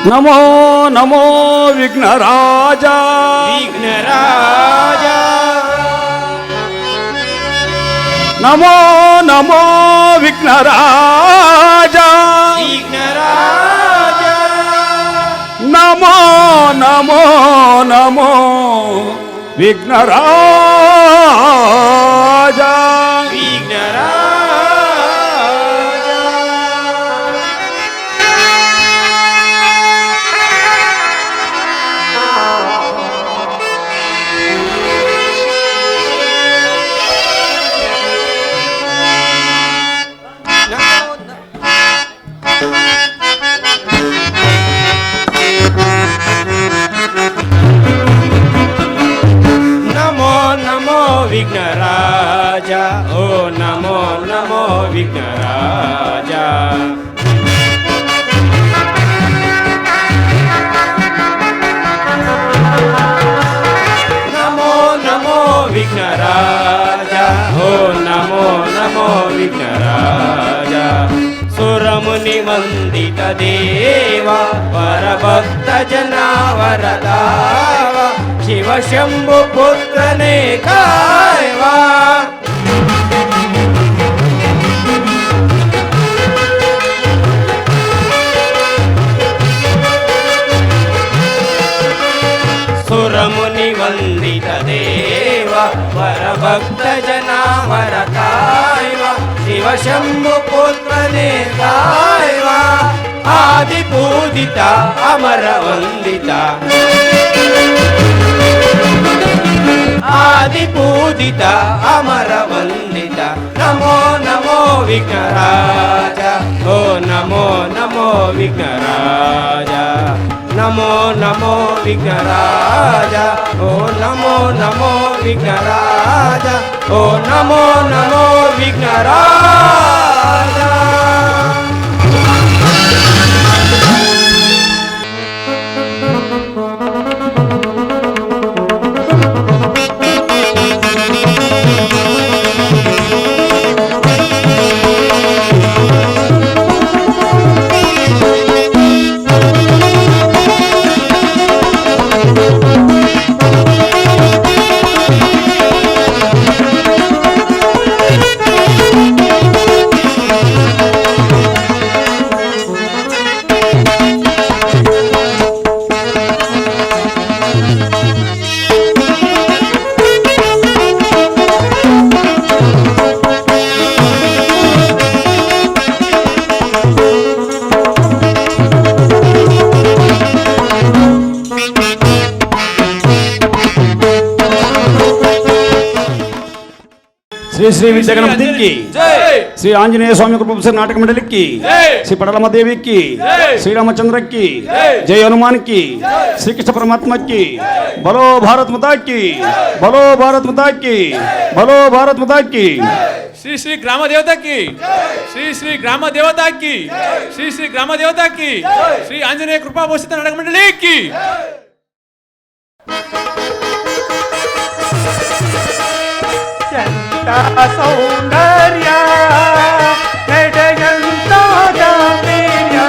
ನಮೋ ನಮೋ ವಿಘ್ನರಾಜ ವಿಘ್ನರಾಜ ನಮೋ ನಮೋ ವಿಘ್ನರಾಜ ವಿಘ್ನರಾಜ ನಮೋ ನಮೋ ನಮೋ ವಿಘ್ನರಾಜ ವಿಘ್ನರಾಜ ವಿಘ್ನರಾಜ ಓ ನಮೋ ನಮೋ ವಿಘ್ನರಾಜ ನಮೋ ನಮೋ ವಿಘ್ನರಾಜ ಓ ನಮೋ ನಮೋ ವಿಘ್ನರಾಜ ಸುರಮುನಿ ವಂದಿತ ದೇವ ಪರಭಕ್ತ ಜನಾವರದಾವ ಶಿವ ಶಂಭು ಪುತ್ರನೇ ಕಾಯವಾ ಸುರಮುನಿ ವಂದಿತ ದೇವ ಪರಭಕ್ತ ಜನಾವರ ಕಾಯವ ಶಿವ ಶಂಭು ಪುತ್ರನೇ ಕಾಯವಾ ಆದಿ ಪೂಜಿತ ಅಮರ ವಂದಿತ ಆದಿ ಪೂಜಿತ ಅಮರ ವಂದಿತ ನಮೋ ನಮೋ ವಿಘ್ನರಾಜ ಓ ನಮೋ ನಮೋ ವಿಘ್ನರಾಜ ನಮೋ ನಮೋ ವಿಘ್ನರಾಜ ಓ ನಮೋ ನಮೋ ವಿಘ್ನರಾಜ ಓ ನಮೋ ನಮೋ ವಿಘ್ನರಾಜ శ్రీ శ్రీ విద్య గణపతికి శ్రీ ఆంజనేయ స్వామి కృప నాటక మండలికి శ్రీ పడలమ్మ దేవికి శ్రీరామచంద్రకి జయ హనుమాన్కి శ్రీకృష్ణ పరమాత్మకి బలో భారత్ మాతాకి బలో భారత్ మాతాకి బలో భారత్ మాతాకి శ్రీ శ్రీ గ్రామ దేవతకి శ్రీ శ్రీ గ్రామ దేవతకి శ్రీ శ్రీ గ్రామ దేవతకి శ్రీ ఆంజనేయ కృపా పోషిత నాటక మండలికి ಸೌಂದರ್ಯ ನಡೆಯಂತ ಗಾಂಭೀರ್ಯ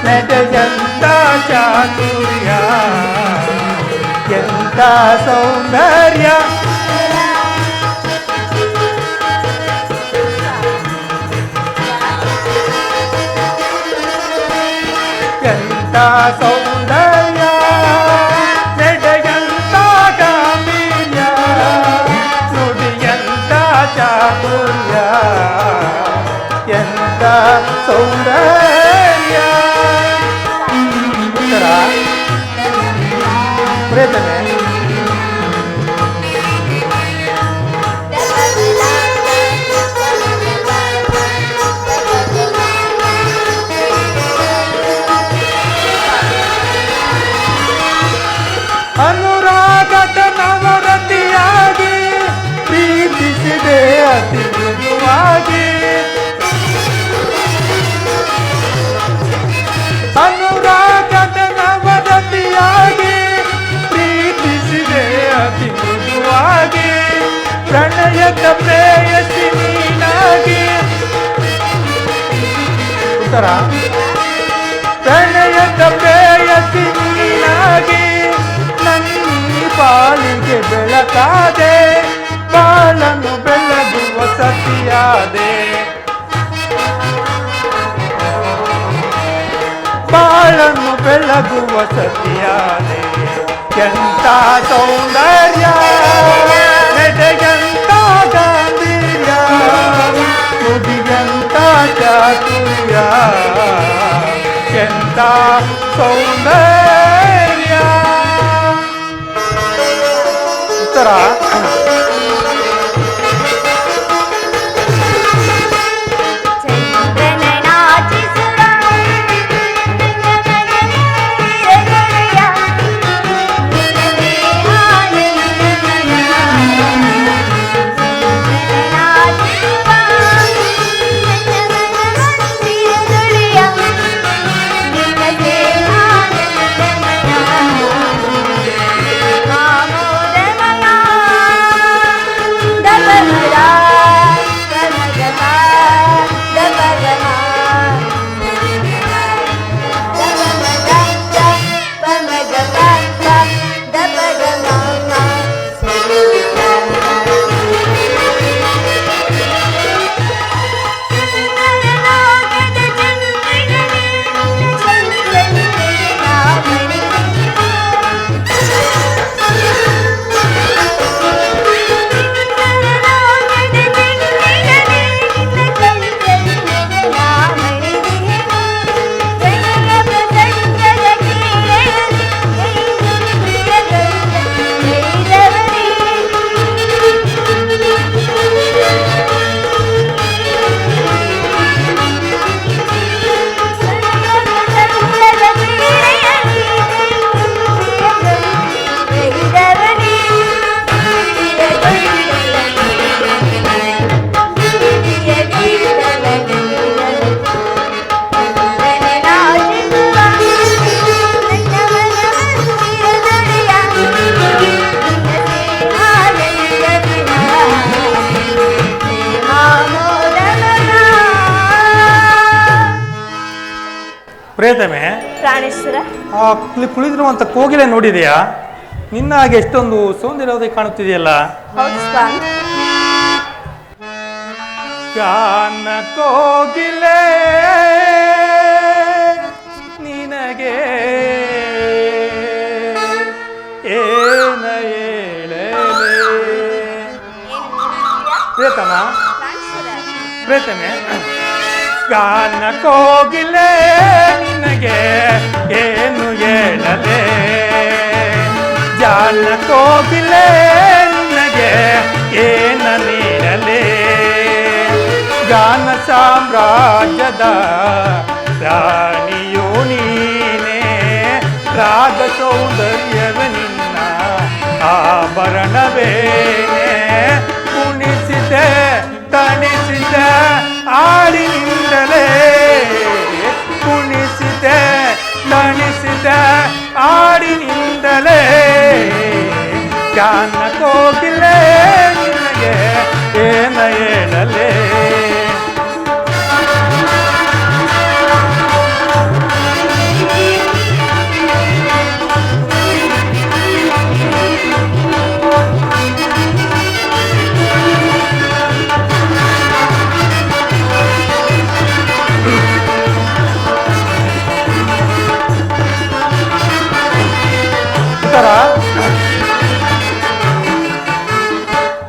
ನಡೆಯಂತ ಚಾತುರ್ಯ ಎಂತ ಸೌಂದರ್ಯ ಎಂತ ಸೌಂದರ್ಯ ನಡೆಯಂತ ಗಾಂಭೀರ್ಯ ನುಡಿಯಂತ ಚಾತುರ್ಯ ಎಂತ ಸೌಂದರ್ಯ ಉತ್ತರ ಪ್ರಯತ್ನ ಅನುರಾಗದ ನವರತಿಯಾಗಿ ಪ್ರೀತಿಸಿದೆ ಅತಿ ಮೃದುವಾಗಿ ಅನುರಾಗದ ನವರತಿಯಾಗಿ ಪ್ರೀತಿಸಿದೆ ಅತಿ ಮೃದುವಾಗಿ ಪ್ರಣಯದ ಪ್ರೇಯಸಿ ನೀನಾಗಿ ಉತ್ತರ ಪ್ರಣಯದ ಪ್ರೇಯಸಿ ನೀನಾಗಿ ನನ್ನಿ ಬಾಳಿಗೆ ಬೆಳಕಾದೆ ಬಾಳನ್ನು ಬೆಳಗುವ ಸತಿಯಾದೆ ಬಾಳನ್ನು ಬೆಳಗುವ ಸತಿಯಾದೆ ಎಂತ ಸೌಂದರ್ಯ ನೆಡೆಗಂತ ಗಾಂಧೀರ್ಯ ನುಡಿಗಂತ ಚಾತುರ್ಯ ಎಂತ ಸೌಂದರ್ಯ ಉತ್ತರ ಪ್ರೇತಮೆ ಪ್ರಾಣೇಶ್ವರ, ಕುಳಿದಿರುವಂತ ಕೋಗಿಲೆ ನೋಡಿದೆಯಾ? ನಿನ್ನ ಹಾಗೆ ಎಷ್ಟೊಂದು ಸೌಂದರ್ಯವಾಗಿ ಕಾಣುತ್ತಿದೆಯಲ್ಲ. ಹೌದು ಸ್ವಾಮಿ. ಗಾನ ಕೋಗಿಲೆ ನಿನಗೆ ಏನ ಹೇಳಲೆ ಪ್ರೇತಮ ಪ್ರೇತಮೆ ಗಾನ ಕೋಗಿಲೆ ನಿನಗೆ ಏನು ಹೇಳಲೆ ಜಾನ ಕೋಗಿಲೆ ನಿನಗೆ ಏನ ನೀಡಲೆ ಗಾನ ಸಾಮ್ರಾಜ್ಯದ ರಾಣಿಯೋ ನೀನೇ ರಾಗ ಸೌಂದರ್ಯವೇ ನಿನ್ನ ಆಭರಣವೇನೆ ಕುಣಿಸಿದೆ ತಣಿಸಿದೆ ಆಡಿನಿಂದಲೇ ಕುಣಿಸಿದೆ ತಣಿಸಿದೆ ಆಡಿನಿಂದಲೇ ಗಾನ ಕೋಗಿಲೆ ನಿನಗೆ ಏನ ಹೇಳಲೆ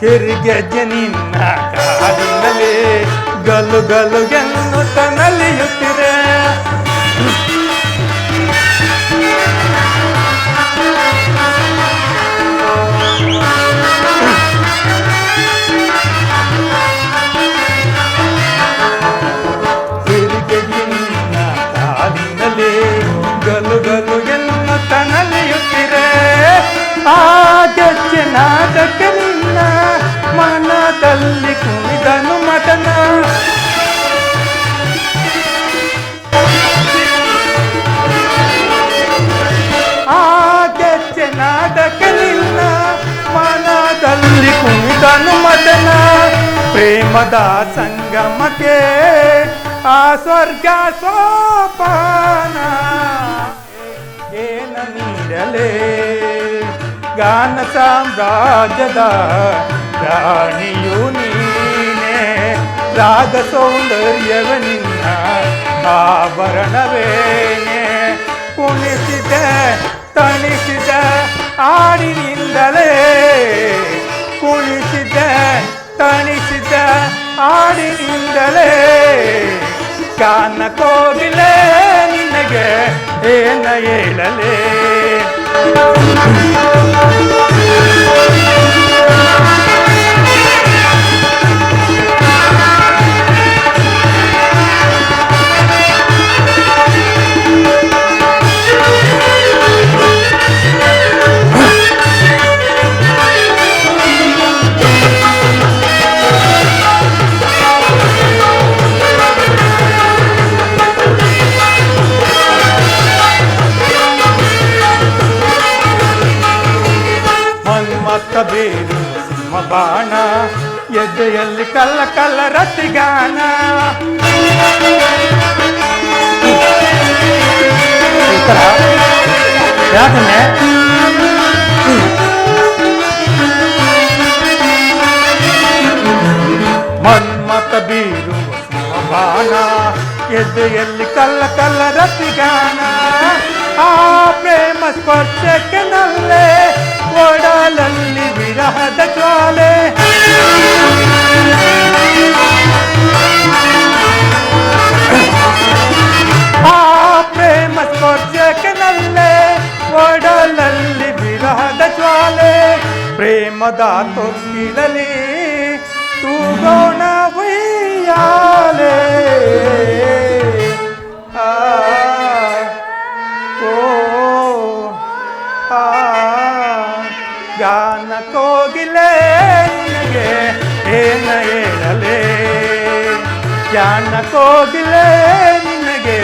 ಕೆರಿಗೆ ನಿನ್ನ ಕಾಡಿನಲ್ಲಿ ಗಲು ಗಲು ಎನ್ನುತ್ತ ನಲಿಯುತ್ತಿರೆ ಕೆರಿಗೆ ನಿನ್ನ ಕಾಡಿನಲ್ಲಿ ಗಲು ಗಲು ಎನ್ನುತ್ತ ನಲಿಯುತ್ತಿರೆ ಆ ಗೆಜ್ಜೆ ನಾಟಕ ನಿನ್ನ ಮನದಲ್ಲಿ ಕುಣಿದನು ಮಟನ ಆ ಗೆಜ್ಜೆ ನಾಟಕ ನಿನ್ನ ಮನದಲ್ಲಿ ಕುಣಿದನು ಮಟನ ಪ್ರೇಮದ ಸಂಗಮಕ್ಕೆ ಆ ಸ್ವರ್ಗ ಸೋಪಾನ ಏನ ನೀಡಲೇ ಗಾನ ಸಾಮ್ರಾಜ್ಯದ ರಾಣಿಯು ನೀನೆ ರಾಗ ಸೌಂದರ್ಯವ ನಿನ್ನ ಆಭರಣವೇನೆ ಕುಣಿಸಿದ ತಣಿಸಿದ ಹಾಡಿನಿಂದಲೇ ಕುಣಿಸಿದ ತಣಿಸಿದ ಹಾಡಿನಿಂದಲೇ ಗಾನ ಕೋಗಿಲೆ ನಿನಗೆ ಏನ ಹೇಳಲೇ ಬೇರು ಸಿಂಹ ಬಾಣ ಎದೆಯಲ್ಲಿ ಕಲ್ಲ ಕಲ್ಲ ರತಿಗಾನ ಯಾಕಂದ್ರೆ ಮನ್ಮತ ಬೀರು ಸಿಂಹ ಬಾಣ ಎದೆಯಲ್ಲಿ ಕಲ್ಲ ಕಲ್ಲ ರತಿಗಾನ ಆ ಪ್ರೇಮ ಸ್ಪರ್ಶಕ್ಕೆ ನಲ್ಲೇ ಒಡಲಲ್ಲಿ ವಿರಹದ ಜ್ವಾಲೆ ಆ ಪ್ರೇಮ ಸ್ಪರ್ಶಕ್ಕೆ ನಲ್ಲೇ ಒಡಲಲ್ಲಿ ವಿರಹದ ಜ್ವಾಲೆ ಪ್ರೇಮದ ತೊಟ್ಟಿಲಲ್ಲಿ ತೂಗೋಣ ಉಯ್ಯಾಲೆ ಗಾನ ಕೋಗಿಲೆ ನಿನಗೆ ಏನ ಹೇಳಲೇ ಗಾನ ಕೋಗಿಲೆ ನಿನಗೆ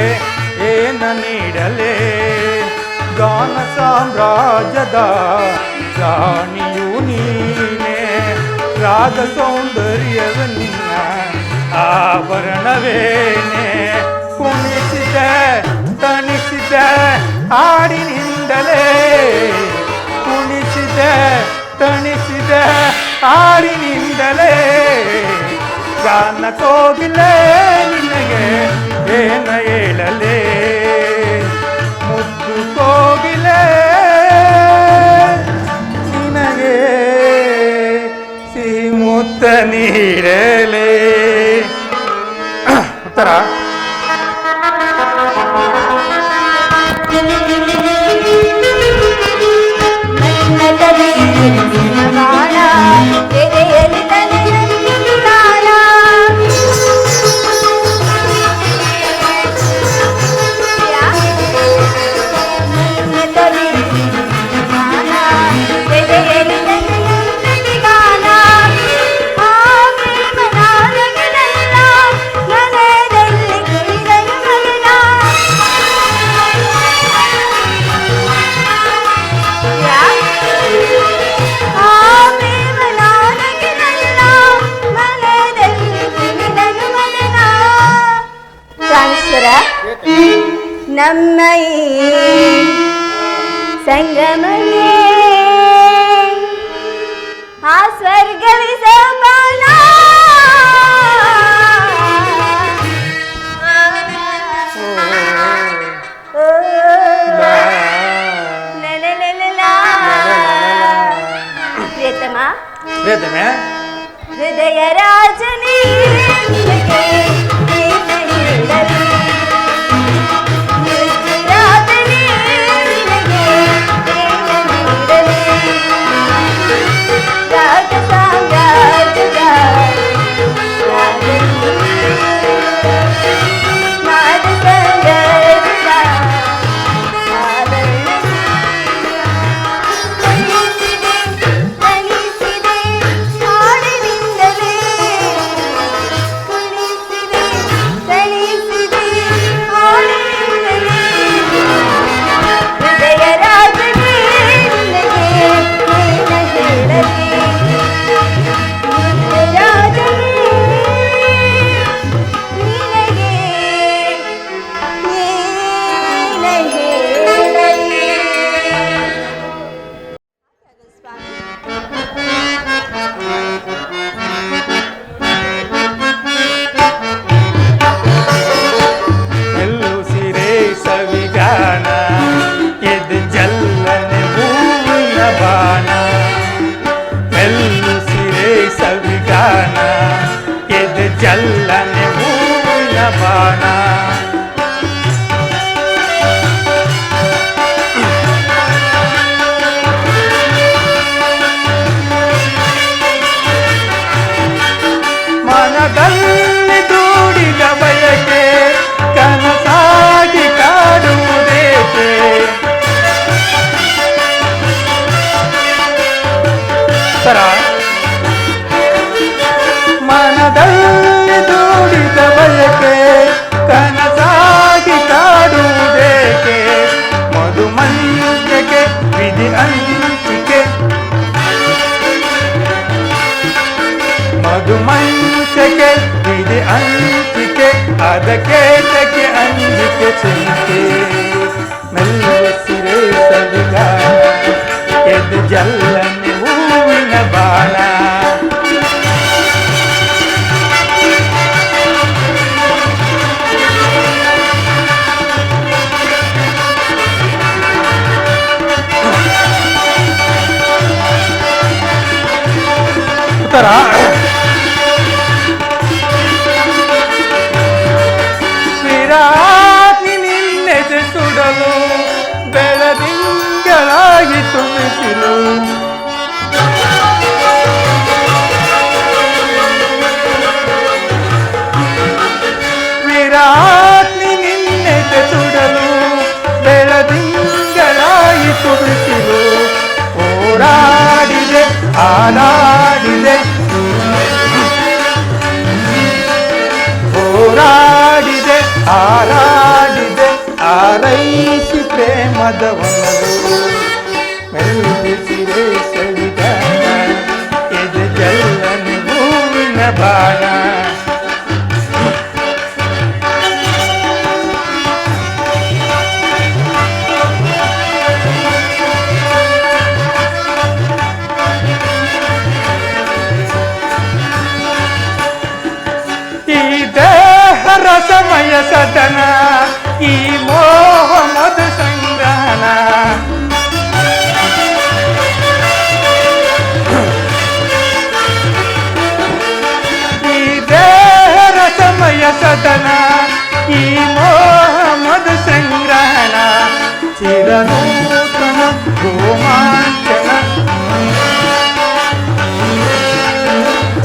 ಏನ ನೀಡಲೇ ಗಾನ ಸಾಮ್ರಾಜ್ಯದ ರಾಣಿಯು ನೀನೆ ರಾಗ ಸೌಂದರ್ಯವ ನಿನ್ನ ಆಭರಣವೇನೆ ಕುಣಿಸಿದ ತಣಿಸಿದ ಹಾಡಿನಿಂದಲೇ ಕುಣಿಸಿದ ತಣಿಸಿದ ಹಾಡಿನಿಂದಲೇ ಗಾನ ಕೋಗಿಲೆ ನಿನಗೆ ಏನ ಹೇಳಲೇ ಮುದ್ದು ಕೋಗಿಲೆ ನಿನಗೆ ಸಿಹಿ ಮುತ್ತ ನೀಡಲೇ ಉತ್ತರ ನಮ್ಮ ಈ ಸಂಗಮವೇ ಆ ಸ್ವರ್ಗವೇ ಸೋಪಾನ ಪ್ರಿಯತಮೆ ಹೃದಯ ರಾಜನೇ ರಾಗ ಸಾಮ್ರಾಜ್ಯದ ಜಲ್ಲನೆ ಹೂವಿನ ಬಾಣ. ಮನದಲ್ಲಿ ದೂಡಿದ ಬಯಕೆ ಕನಸಾಗಿ ಕಾಡುವುದೇಕೆ. ಮನದಲ್ಲಿ ದೂಡಿದ ಬಯಕೆ ಕನಸಾಗಿ ಕಾಡುವುದೇಕೆ. ಮಧುಮಂಚಕ್ಕೆ ವಿಧಿ ಅಂಚಿಕೆ, ಮಧುಮಂಚಕ್ಕೆ ವಿಧಿ ಅಂಚಿಕೆ, ಅದಕ್ಕೆ ಅಂಜಿಕೆ ಚಿಂತೆ. ಮೆಲ್ಲಸಿರೆ ಸವಿಗಾನ ಎದ್ದು ಜಲ್ಲನೆ ಹೂವಿನ ಬಾಣ. ಉತ್ತರ ವಿರಾಟಿ ನಿನ್ನೆದೆ ಸುಡಲು ಬೆಳದಿಂಗಳಾಗಿ ತುಂಬಿಸಿಲು. ವಿರಾಟಿ ನಿನ್ನೆದೆ ಸುಡಲು ಬೆಳದಿಂಗಳಾಗಿ ತುಂಬಿಸಿಲು. ಹೋರಾಡಿದೆ ಆನಾಡಿದೆ, ಹೋರಾಡಿದೆ ಆರಾಡಿದೆ, ಆರೈಸಿ ಪ್ರೇಮದ ಒಲವು. ಮೆಲ್ಲುಸಿರೆ ಸವಿಗಾನ ಎದೆ ಜಲ್ಲನೆ ಹೂವಿನ ಬಾಣ. ರಸಮಯ ಸದನ ಈ ಮೋಹ ಮಧು ಸಂಗ್ರಹಣ. ಈ ದೇಹ ರಸಮಯ ಸದನ ಈ ಮೋಹ ಮಧು ಸಂಗ್ರಹಣ. ಚಿರನೂತನ ರೋಮಾಂಚನ,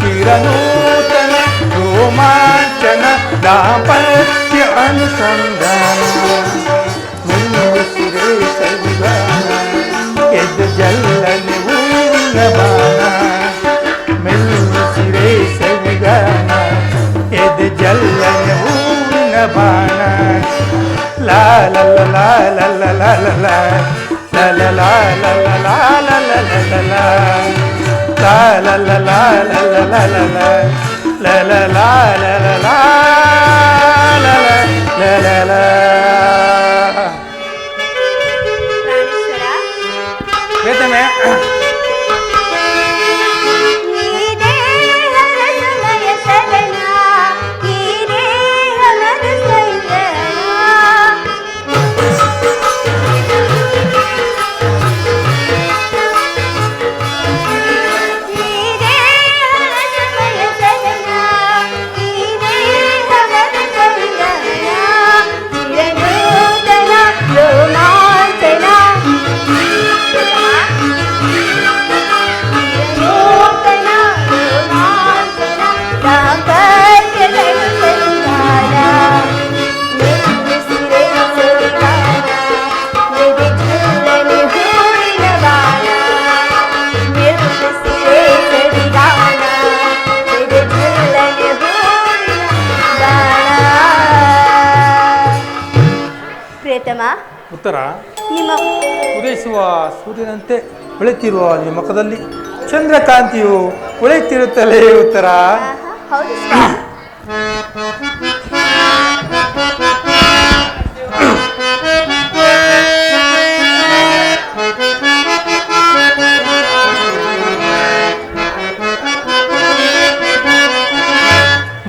ಚಿರನೂತನ ರೋಮಾಂಚನ, ದಾಂಪತ್ಯ ಅನುಸಂಧಾನ. ಮೆಲ್ಲುಸಿರೆ ಸವಿಗಾನ ಎದ್ದು ಜಲ್ಲನೆ ಹೂವಿನ ಬಾಣ. ಮೆಲ್ಲುಸಿರೆ ಸವಿಗಾನ ಎದ್ದು ಜಲ್ಲನೆ ಹೂವಿನ ಬಾಣ. ಲಾ ಲ ಲ ಲಾ ಲ ಲ ಲಾ ಲ ಲಾ ಲ ಲ ಲಾ ಲ ಲ ಲಾ ಲ ಲ ಲ ಲ ಲಾ ಲ ಲ ಲಾ ಲ ಲ ಲಾ ಲ ಲಾ la la la la la la la la la la. ಪ್ರಾಣೇಶ್ವರ, ವೇದನೆ ಈ ದೇಹ ರಸಮಯ ಸದನ, ಈ ದೇಹ ಮಧು ಸಂಗ್ರಹಣ. ಪ್ರಿಯತಮ, ಉತ್ತರ ನಿಮ್ಮ ಉದಯಿಸುವ ಸೂರ್ಯನಂತೆ ಹೊಳೆತಿರುವ ನಿಮ್ಮ ಮುಖದಲ್ಲಿ ಚಂದ್ರಕಾಂತಿಯು ಹೊಳೆತಿರುತ್ತಲೇ. ಉತ್ತರ ಹೌದು ಸ್ವಾಮಿ.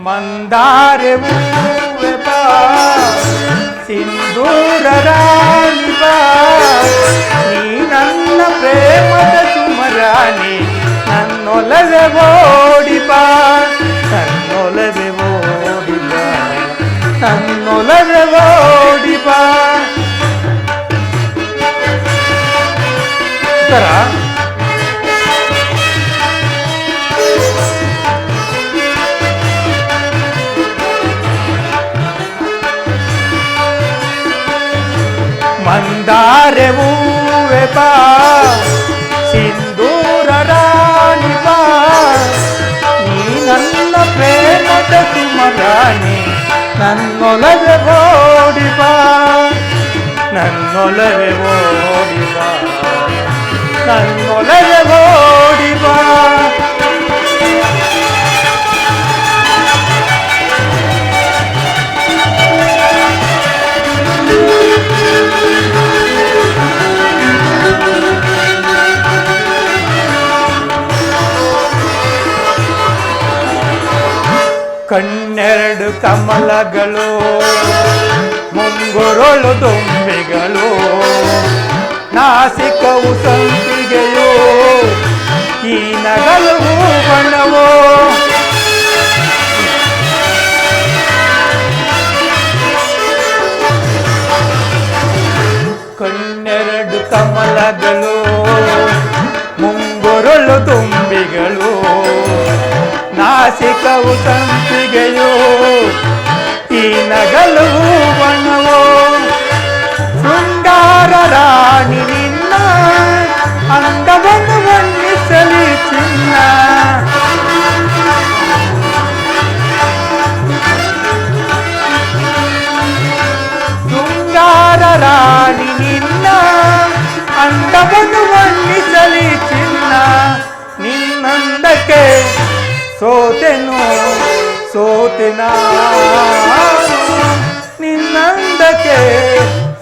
ಮಂದಾರೆ ಹೂವೆ ಬಾ, ಸಿಂಧೂರ ರಾಣಿ ಬಾ, ನೀ ನನ್ನ ಪ್ರೇಮದ ಸುಮರಾಣಿ, ನನ್ನೊಲವೆ ಓಡಿ ಬಾ, ನನ್ನೊಲವೆ ನನ್ನೊಲವೆ ಓಡಿ ಬಾ. ಉತ್ತರ ಮಂದಾರೆ ಹೂವೆ ಬಾ, ಸಿಂಧೂರ ರಾಣಿ ಬಾ, ನೀ ನನ್ನ ಪ್ರೇಮದ ಸುಮರಾಣಿ, ನನ್ನೊಲವೆ ಓಡಿ ಬಾ, ನನ್ನೊಲವೆ ಓಡಿ ಬಾ, ನನ್ನೊಲವೆ ಓಡಿ ಬಾ. ಕಣ್ಣೆರಡು ಕಮಲಗಳು, ಮುಂಗುರುಳು ದುಂಬಿಗಳು, ನಾಸಿಕವು ಸಂಪಿಗೆಯೋ, ಈ ನಗಲು ಬಣ್ಣವೋ. ಕಣ್ಣೆರಡು ಕಮಲಗಳು, ಮುಂಗುರುಳು ತುಂಬಿಗಳು, ನಾಸಿಕವು ಸಂಪಿಗೆಯೋ, ಈ ನಗಲು ಬಣ್ಣವೋ. ಶೃಂಗಾರ ರಾಣಿ ನಿನ್ನ ಅಂದವನ್ನು ವರ್ಣಿಸಲಿ ಚಿನ್ನ, ಶೃಂಗಾರ ರಾಣಿ ನಿನ್ನ ಅಂದವನ್ನು ವರ್ಣಿಸಲಿ ಚಿನ್ನ. ನಿನ್ನಂದಕ್ಕೆ ಸೋತೆನು ಸೋತೆನ, ನಿನ್ನಂದಕ್ಕೆ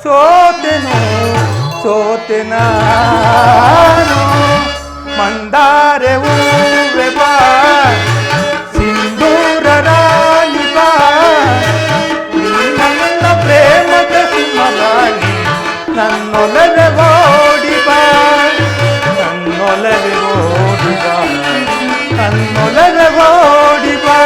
ಸೋತೆನು ಸೋತೆನ. ಮಂದಾರೆ ಹೂವೆ ಬಾ, ಸಿಂಧೂರ ರಾಣಿ ಬಾ, ನೀ ನನ್ನ ಪ್ರೇಮದ ಸುಮರಾಣಿ, ನನ್ನೊಲವೆ ಓಡಿ ಬಾ, ನನ್ನೊಲವೆ ಓಡಿ ಬಾ, ನನ್ನೊಲವೆ ಓಡಿ ಬಾ.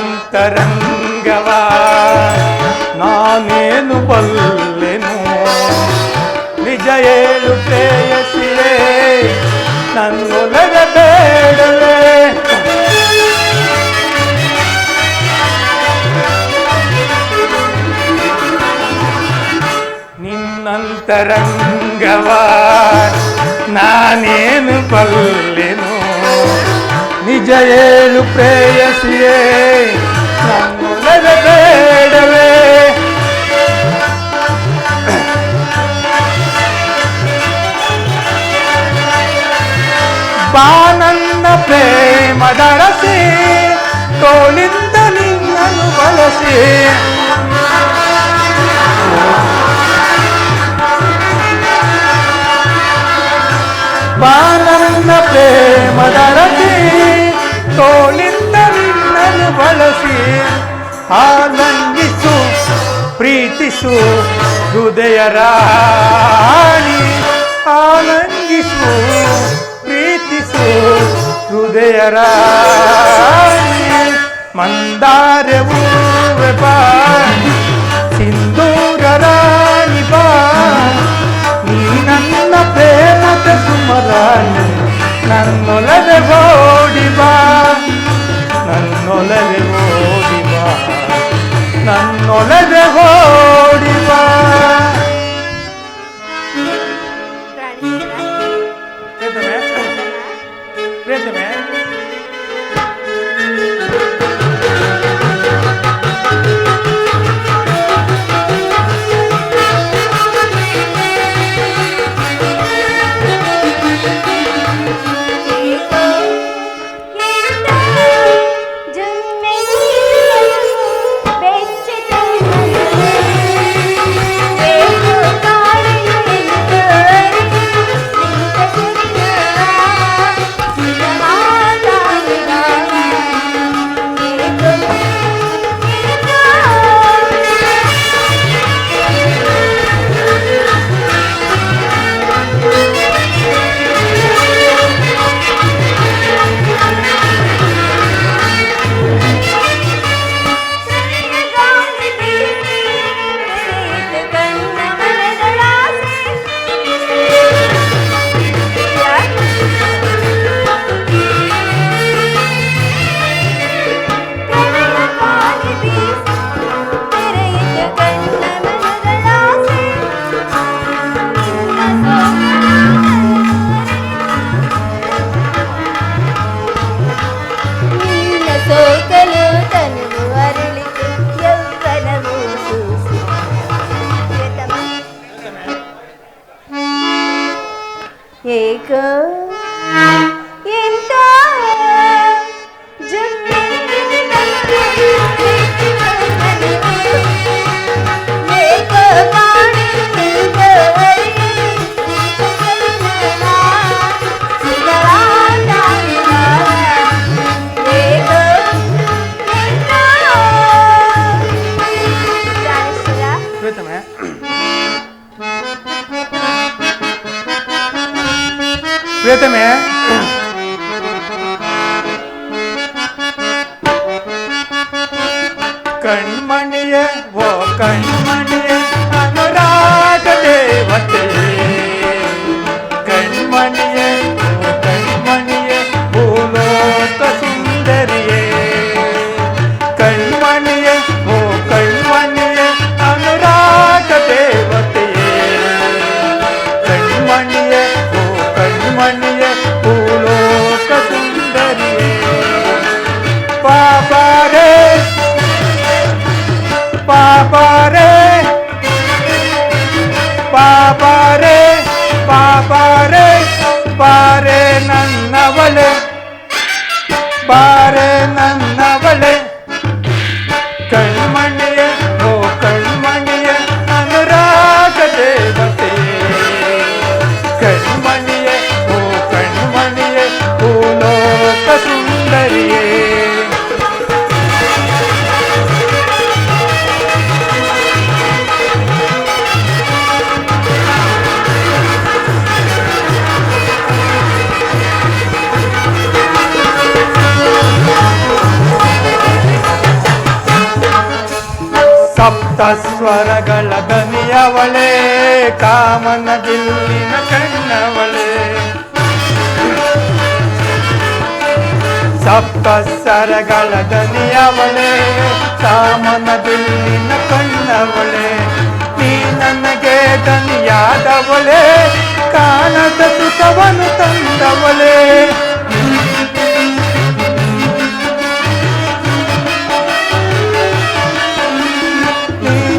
ನಿನ್ನಂತರಂಗವ ನಾನೇನು ಬಲ್ಲೆನು, ನಿಜ ಹೇಳು ಪ್ರೇಯಸಿಯೇ, ನನ್ನೊಲವೆ ಬೇಡವೇ. ನಿನ್ನಂತರಂಗವ ನಾನೇನು ಬಲ್ಲೆನು, ನಿಜ ಹೇಳು ಪ್ರೇಯಸಿಯೇ, ನನ್ನೊಲವೆ ಬೇಡವೇ. ಬಾ ನನ್ನ ಪ್ರೇಮದರಸಿ, ತೋಳಿಂದ ನಿನ್ನನ್ನು ಬಳಸಿ, ಬಾ ನನ್ನ ಪ್ರೇಮದರಸಿ, ತೋಳಿಂದ ನಿನ್ನನ್ನು ಬಳಸಿ, ಆಲಂಗಿಸು ಪ್ರೀತಿಸು ಹೃದಯ ರಾಣಿ, ಆಲಂಗಿಸು ಪ್ರೀತಿಸು ಹೃದಯ ರಾಣಿ. ಮಂದಾರೆ ಹೂವೆ ಬಾ, ಸಿಂಧೂರ ರಾಣಿ ಬಾ, ನೀ ನನ್ನ ಪ್ರೇಮದ ಸುಮರಾಣಿ, ನನ್ನೊಲವೆ ಓಡಿ ಬಾ, ನನ್ನೊಲವೆ ಓಡಿ ಬಾ, ನನ್ನೊಲವೆ ಓಡಿ ಬಾ. ಪ್ರೇತಮೆ ಕಣ್ಮಣಿಯೇ ಓ ಕಣ್ಮಣಿಯೇ ಅನುರಾಗ ದೇವತೆಯೇ ಕಣ್ಮಣಿಯೇ ಓ ಕಣ್ಮಣಿಯೇ ಭೂಲೋಕ ಸುಂದರಿಯೇ ಕಣ್ಮಣಿಯೇ ಓ ಕಣ್ಮಣಿಯೇ ಅನುರಾಗ ದೇವತೆಯೇ ಕಣ್ಮಣಿಯೇ ಓ ಕಣ್ಮಣಿಯೇ ಭೂಲೋಕ ಸುಂದರಿಯೇ ಬಾಬಾರೇ ಬಾಬಾರೇ ಬಾಬಾರೇ ಬಾಬಾರೇ ಬಾರೆ ನನ್ನವಳೆ ಬಾರೆ ನನ್ನವಳೆ ಕಣ್ಮಣಿಯೇ ಓ ಕಣ್ಮಣಿಯೇ ಅನುರಾಗ ದೇವತೆಯೇ ಕಣ್ಮಣಿಯೇ ಓ ಕಣ್ಮಣಿಯೇ ಭೂಲೋಕ ಸುಂದರಿಯೇ ಸಪ್ತ ಸ್ವರಗಳ ದನಿಯವಳೆ ಕಾಮನ ದಿಲ್ಲಿನ ಕಣ್ಣವಳೆ ಸಪ್ತ ಸ್ವರಗಳ ದನಿಯವಳೆ ಕಾಮನ ದಿಲ್ಲಿನ ಕಣ್ಣವಳೆ ನೀ ನನಗೆ ದನಿಯಾದವಳೆ ಕಾಣದ ಸುಖವನ್ನು ತಂದವಳೆ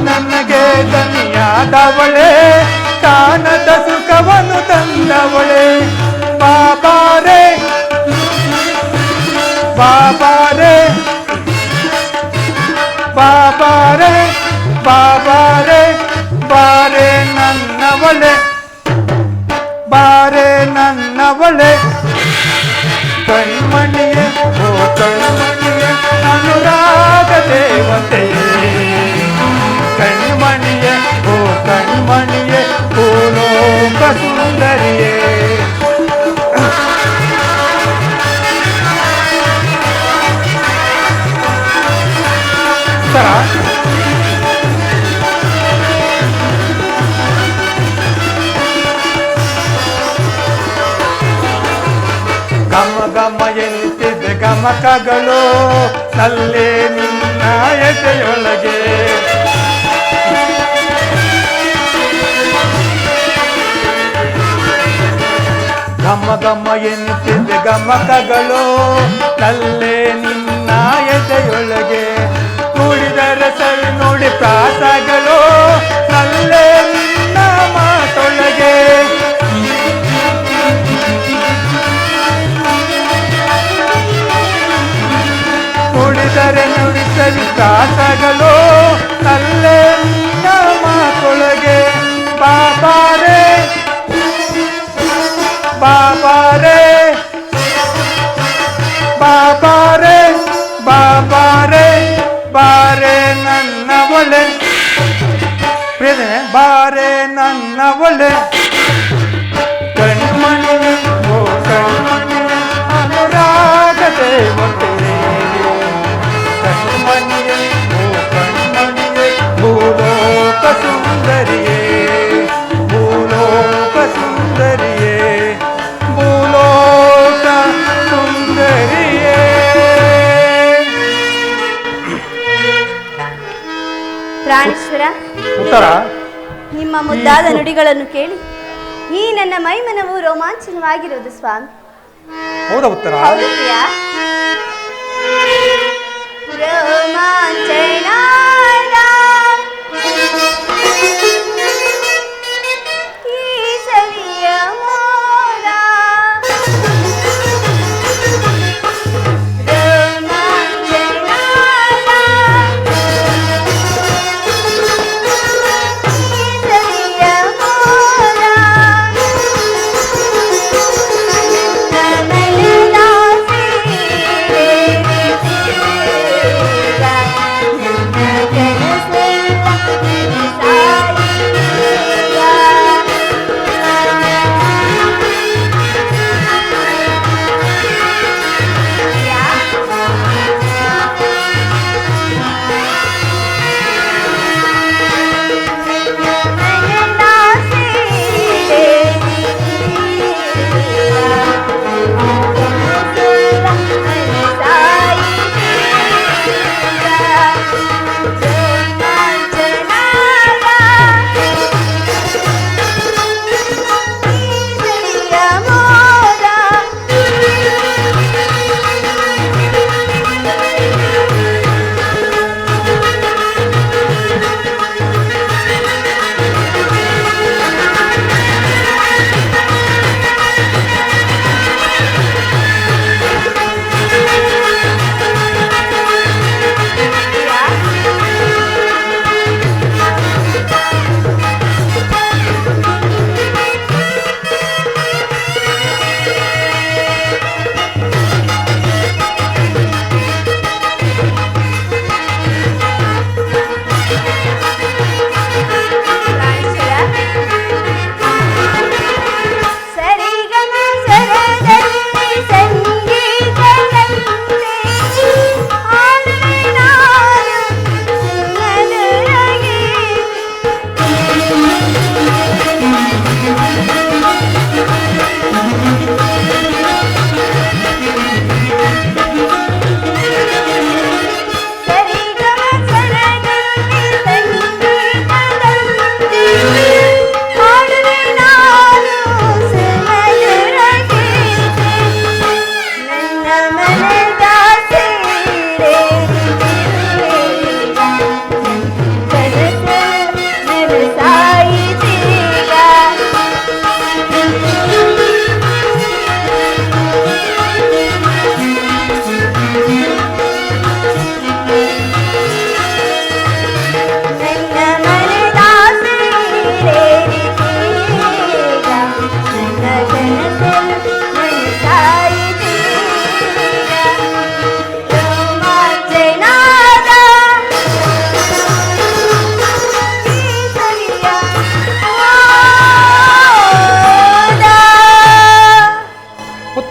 ನನಗೆ ದನಿಯಾದವಳೆ ಕಾಣದ ಸುಖವನ್ನು ತಂದವಳೆ ಬಾಬಾರೇ ಬಾಬಾರೇ ಬಾಬಾರೇ ಬಾಬಾರೇ ಬಾರೆ ನನ್ನವಳೆ ಬಾರೆ ನನ್ನವಳೆ ಕಣ್ಮಣಿಯೇ ಓ ಕಣ್ಮಣಿಯೇ ಅನುರಾಗ ದೇವತೆಯೇ ಕಣ್ಮಣಿಯೇ ಓ ಕಣ್ಮಣಿಯೇ ಭೂಲೋಕ ಸುಂದರಿಯೇ ಗಮ ಗಮ ಎನ್ನುತ್ತಿದ್ದ ಗಮಕಗಳು ನಲ್ಲೇ ನಿನ್ನ ಎದೆಯೊಳಗೆ ಗಮ ಗಮ ಎನ್ನುತ್ತಿದ್ದ ಗಮಕಗಳು ನಲ್ಲೇ ನಿನ್ನ ಎದೆಯೊಳಗೆ ನುಡಿದರೆ ಸವಿ ನುಡಿ ಪ್ರಾಸಗಳು ನಲ್ಲೇ ನಿನ್ನ ಮಾತೊಳಗೆ ನುಡಿದರೆ ನುಡಿಸಲಿ ಪ್ರಾಸಗಳು ನಲ್ಲೇ ನಿನ್ನ ಮಾತೊಳಗೆ ಬಾಬಾರೇ ಬಾಬಾರೇ ಬಾಬಾರೇ ಬಾಬಾರೇ ಬಾರೆ ನನ್ನವಳೆ ಪ್ರಿಯನೇ ಬಾರೆ ನನ್ನವಳೆ ಕಣ್ಮಣಿಯೇ ಓ ಕಣ್ಮಣಿಯೇ ಅನುರಾಗ ದೇವತೆಯೇ ಕಣ್ಮಣಿಯೇ ಓ ಕಣ್ಮಣಿಯೇ ಭೂಲೋಕ ಸುಂದರಿಯೇ ಭೂಲೋಕ ಸುಂದರಿಯೇ ಭೂಲೋಕ ಸುಂದರಿಯೇ ಪ್ರಾಣೇಶ್ವರ, ಉತ್ತರ ನಿಮ್ಮ ಮುದ್ದಾದ ನುಡಿಗಳನ್ನು ಕೇಳಿ ಈ ನನ್ನ ಮೈಮನವು ರೋಮಾಂಚನವಾಗಿರುವುದು ಸ್ವಾಮಿ. ಹೌದಾ ಉತ್ತರ? ಹೌದು ಪ್ರಿಯ. ರೋಮಾಂಚನ ಈ ಸವಿಯ ಮೋದ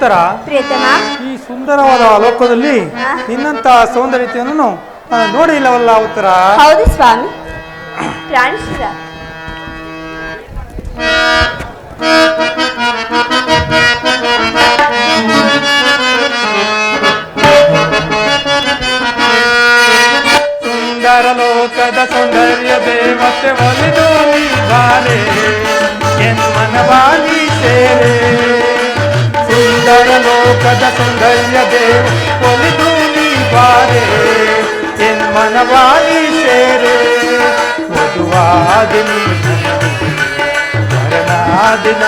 ಉತ್ತರ, ಪ್ರಿಯತಮ. ಈ ಸುಂದರವಾದ ಲೋಕದಲ್ಲಿ ನಿನ್ನಂತ ಸೌಂದರ್ಯತೆಯನ್ನು ನೋಡಿಲ್ಲವಲ್ಲ ಉತ್ತರ. ಹೌದು ಸ್ವಾಮಿ, ಪ್ರಾಣಿಸುರ. ಸುಂದರ ಲೋಕದ ಸೌಂದರ್ಯ ದೇವತೆ ಒಲಿದು ಬಾರೆ ಎನ್ಮನವಾಗಿ ಸೇರೆ. ಸುಂದರ ಲೋಕದ ಸೌಂದರ್ಯ ದೇವ ಒಲಿದು ಬಾರೆ ಎನ್ಮನವಾಗಿ ಸೇರೆ. ವಧುವಾದಿನಿ ವರನಾದಿನ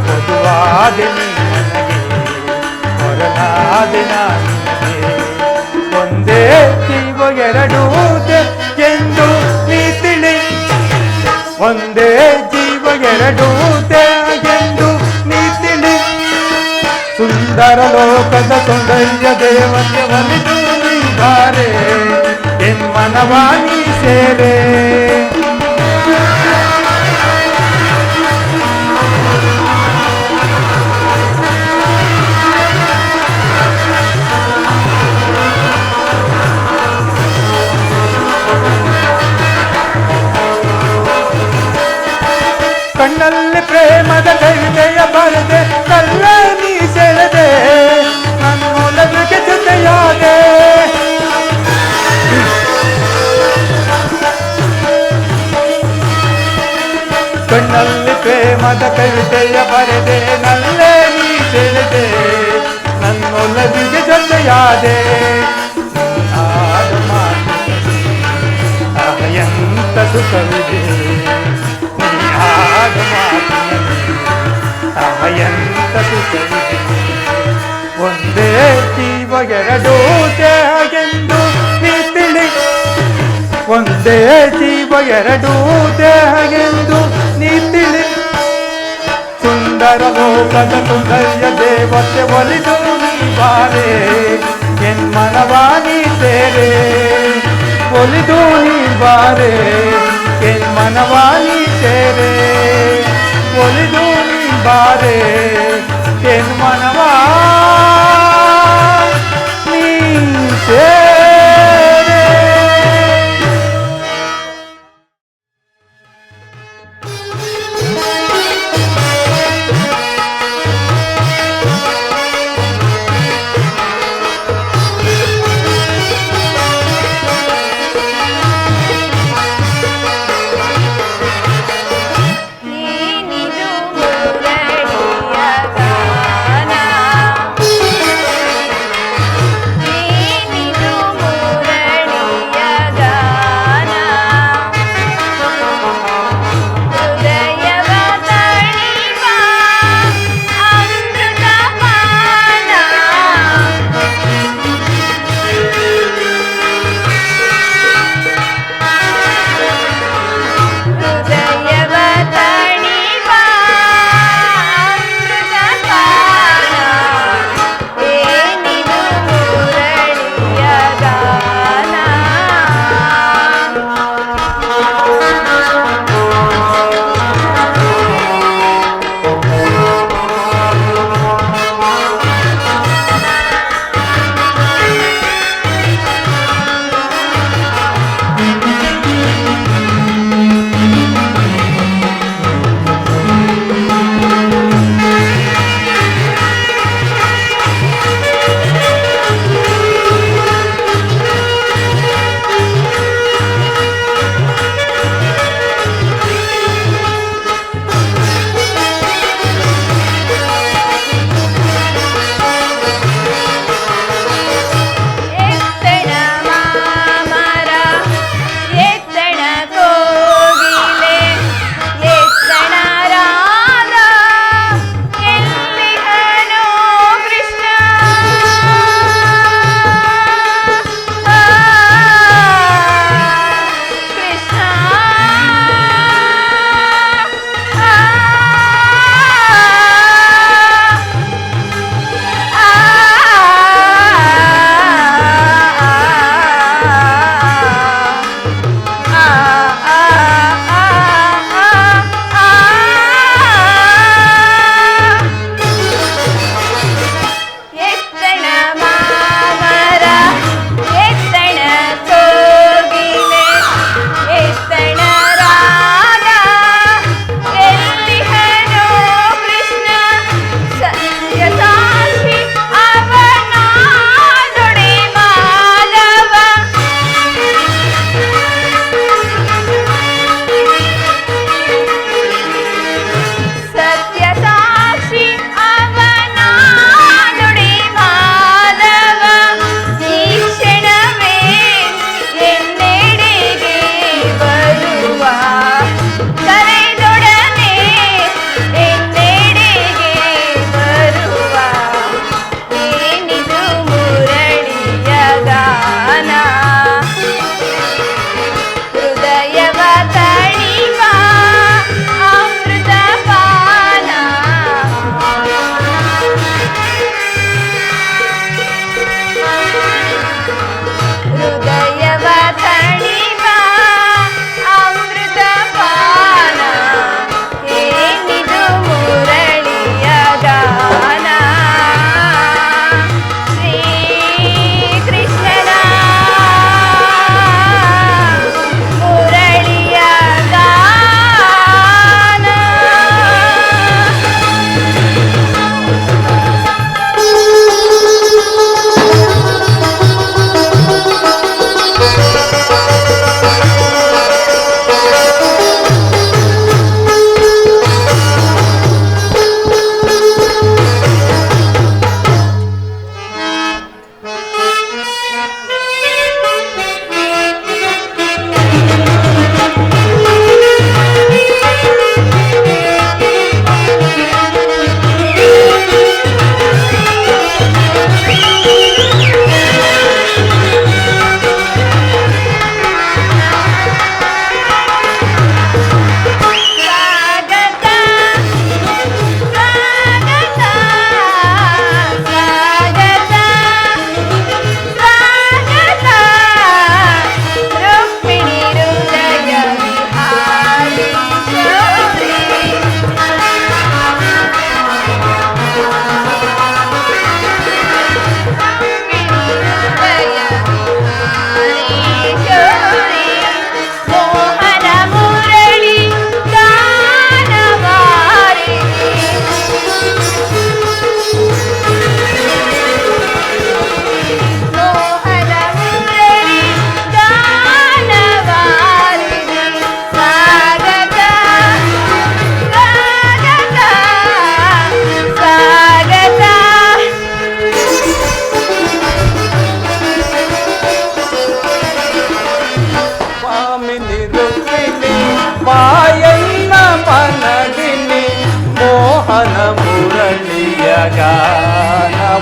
ವಧುವಾದಿನಿ ವರನಾದಿನ ಒಂದೇ ಜೀವ ಎರಡು ಎಂದು ನೀ ತಿಳಿ. ಒಂದೇ ಜೀವ ಎರಡು ಎಂದು ನೀ ತಿಳಿ. ಸುಂದರ ಲೋಕದ ಸೌಂದರ್ಯ ದೇವತೆ ಒಲಿದು ಬಾರೆ ಎನ್ಮನವಾಣಿ ಸೇರೆ. ಕಣ್ಣಲ್ಲಿ ಪ್ರೇಮದ ಕವಿತೆಯ ಬರೆದೆ ಕಲ್ಲ ನೀ ಸೆಳೆದೆ ನನ್ನೊಲವಿಗೆ ಜೊತೆಯಾದೆ. ಕಣ್ಣಲ್ಲಿ ಪ್ರೇಮದ ಕವಿತೆಯ ಬರೆದೆ ನಲ್ಲೇ ನೀ ಸೆಳೆದೆ ನನ್ನೊಲವಿಗೆ ಜೊತೆಯಾದೆ. ಎಂತ ಸುಖವಿದೆ ಎಂತ ಸುಖವಿದೆ. ಒಂದೇ ಜೀವ ಎರಡು ದೇಹಗೆಂದು ನೀ ತಿಳಿ. ಒಂದೇ ಜೀವ ಎರಡು ದೇಹಗೆಂದು ನೀ ತಿಳಿ. ಸುಂದರ ಲೋಕದ ಸೌಂದರ್ಯ ದೇವತೆ ಒಲಿದು ನೀ ಬಾರೆ ಎನ್ಮನವಾಣಿ ಸೇರೆ. ಒಲಿದು ನೀ ಬಾರೆ ಎನ್ಮನವಾಣಿ ಸೇರೆ. ಒಲಿದು ನೀ ಬಾರೆ ಎನ್ಮನವಾ ನೀ ಸೇರೆ. ಏನಿದು ಮುರಳಿಯ ಗಾನ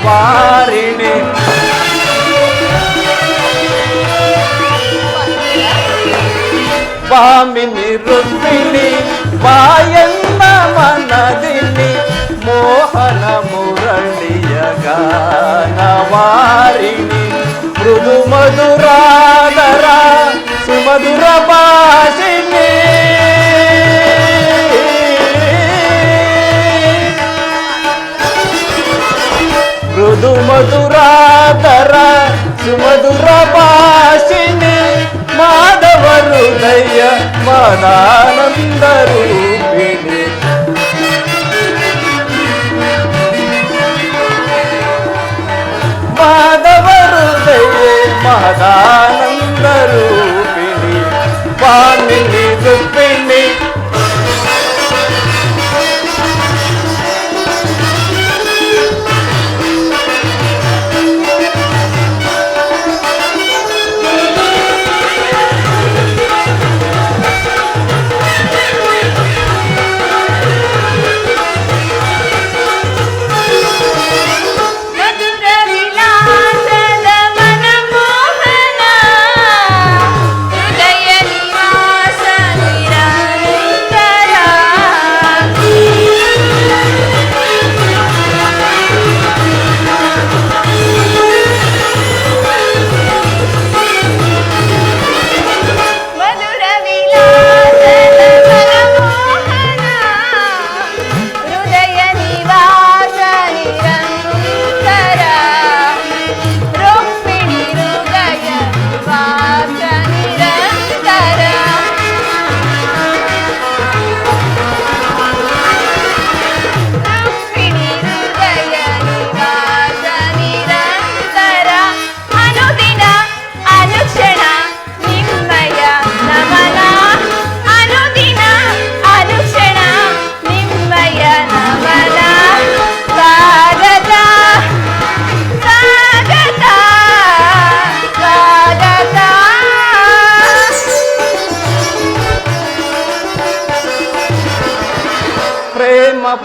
ವಾರಿಣಿ ಭಾಮಿನಿ ರುಕ್ಮಿಣಿ ಬಾಯನ್ನ ಮನದಿನಿ ಮೋಹನ ಮುರಳಿಯ ಗಾನವಾರಿಣಿ ಮೃದು ಮಧುರಾದರ ಸುಮಧುರ ಭಾಷಿಣಿ ಮೃದು ಮಧುರಾದರ ಸುಮಧುರ ಭಾಷಿಣಿ ಮಾಧವ ಹೃದಯ ಮದಾನಂದ ರೂಪಿಣಿ ಮಾಧವ ಹೃದಯ ಮದಾನಂದ ರೂಪಿಣಿ ಭಾಮಿನಿ ರುಕ್ಮಿಣಿ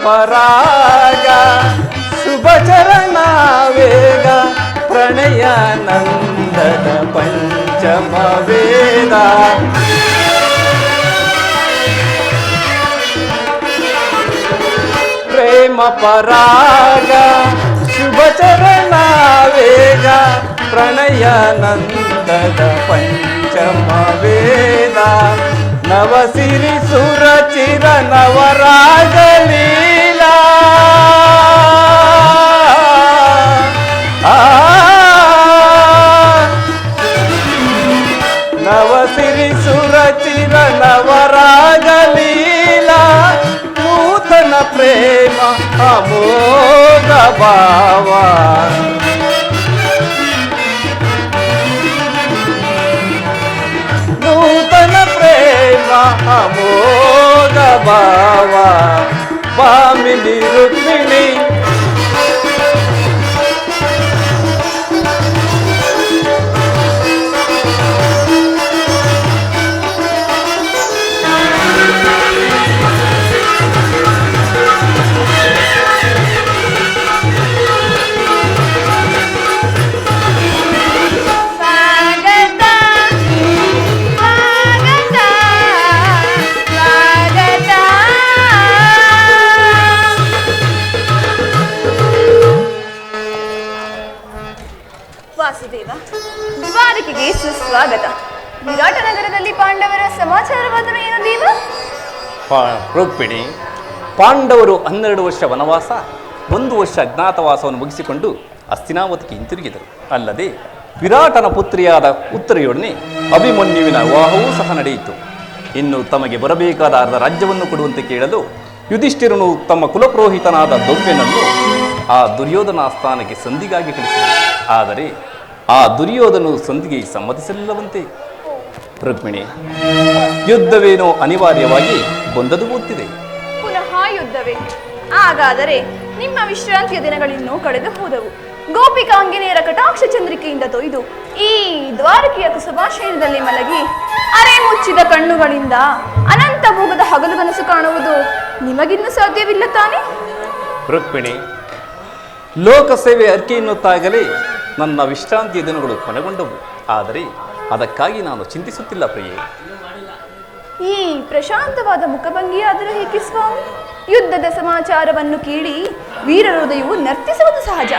ಪರಾಗ ಶುಭ ಚರಣ ವೇಗ ಪ್ರಣಯ ನಂದನ ಪಂಚಮ ವೇದ ಪ್ರೇಮ ಪರಾಗ ಶುಭ ಚರಣ ವೇಗ ಪ್ರಣಯ ನಂದನ ಪಂಚಮ ವೇದ ನವಸಿರಿ ಸುರ ಚಿರ ನವರಾಗಲೀಲಾ ನವಸಿರಿ ಸುರ ಚಿರ ನವರಾಗಲೀಲಾ ನೂತನ ಪ್ರೇಮ ಅಮೋಘ ಭಾವ ನೂತನ ಪ್ರೇಮ ಅಮೋಘ ಭಾವ ಭಾಮಿನಿ ರುಕ್ಮಿಣಿ ವಾಸುದೇವ, ದ್ವಾರಕೆಗೆ ಸುಸ್ವಾಗತ. ವಿರಾಟ ನಗರದಲ್ಲಿ ಪಾಂಡವರ ಸಮಾಚಾರವಾದರೂ ಏನು ದೇವ? ರುಕ್ಮಿಣಿ, ಪಾಂಡವರು 12 ವರ್ಷ ವನವಾಸ 1 ವರ್ಷ ಅಜ್ಞಾತವಾಸವನ್ನು ಮುಗಿಸಿಕೊಂಡು ಹಸ್ತಿನಾವತಿಗೆ ಹಿಂತಿರುಗಿದರು. ಅಲ್ಲದೆ ವಿರಾಟನ ಪುತ್ರಿಯಾದ ಉತ್ತರೆಯೊಡನೆ ಅಭಿಮನ್ಯುವಿನ ವಿವಾಹವೂ ಸಹ ನಡೆಯಿತು. ಇನ್ನು ತಮಗೆ ಬರಬೇಕಾದ ಅರ್ಧ ರಾಜ್ಯವನ್ನು ಕೊಡುವಂತೆ ಕೇಳಲು ಯುಧಿಷ್ಠಿರನು ತಮ್ಮ ಕುಲಪುರೋಹಿತನಾದ ದೊವ್ಯನನ್ನು ಆ ದುರ್ಯೋಧನ ಸ್ಥಾನಕ್ಕೆ ಸಂಧಿಗಾಗಿ ಕಳಿಸಿದರು. ಆದರೆ ಆ ದುರ್ಯೋಧನು ಸಂಧಿಗೆ ಸಮ್ಮತಿಸಲಿಲ್ಲವಂತೆ. ರುಕ್ಮಿಣಿ, ಯುದ್ಧವೇನೋ ಅನಿವಾರ್ಯವಾಗಿ ಬಂದದು ಗೊತ್ತಿದೆ. ಪುನಃ ಯುದ್ಧವೇ? ಹಾಗಾದರೆ ನಿಮ್ಮ ವಿಶ್ರಾಂತಿಯ ದಿನಗಳಿನ್ನೂ ಕಳೆದು ಹೋದವು. ಗೋಪಿಕಾಂಗಿನಿಯರ ಕಟಾಕ್ಷ ಚಂದ್ರಿಕೆಯಿಂದ ತೊಯ್ದು ಈ ದ್ವಾರಕೆಯ ಕುಸುಭಾಶಯದಲ್ಲಿ ಮಲಗಿ ಅರೆ ಮುಚ್ಚಿದ ಕಣ್ಣುಗಳಿಂದ ಅನಂತ ಭೋಗದ ಹಗಲು ಕನಸು ಕಾಣುವುದು ನಿಮಗಿನ್ನೂ ಸಾಧ್ಯವಿಲ್ಲ ತಾನೆ? ರುಕ್ಮಿಣಿ, ಲೋಕಸೇವೆ ಅರ್ಕೆ ಎನ್ನುತ್ತಾಗಲೇ ನನ್ನ ವಿಶ್ರಾಂತಿಯ ದಿನಗಳು ಕೊನೆಗೊಂಡವು. ಆದರೆ ಅದಕ್ಕಾಗಿ ನಾನು ಚಿಂತಿಸುತ್ತಿಲ್ಲ ಪ್ರಿಯೆ. ಈ ಪ್ರಶಾಂತವಾದ ಮುಖಭಂಗಿಯಾದರೂ ಹೇಗೆ ಸ್ವಾಮಿ? ಯುದ್ಧದ ಸಮಾಚಾರವನ್ನು ಕೇಳಿ ವೀರ ಹೃದಯವು ನರ್ತಿಸುವುದು ಸಹಜ.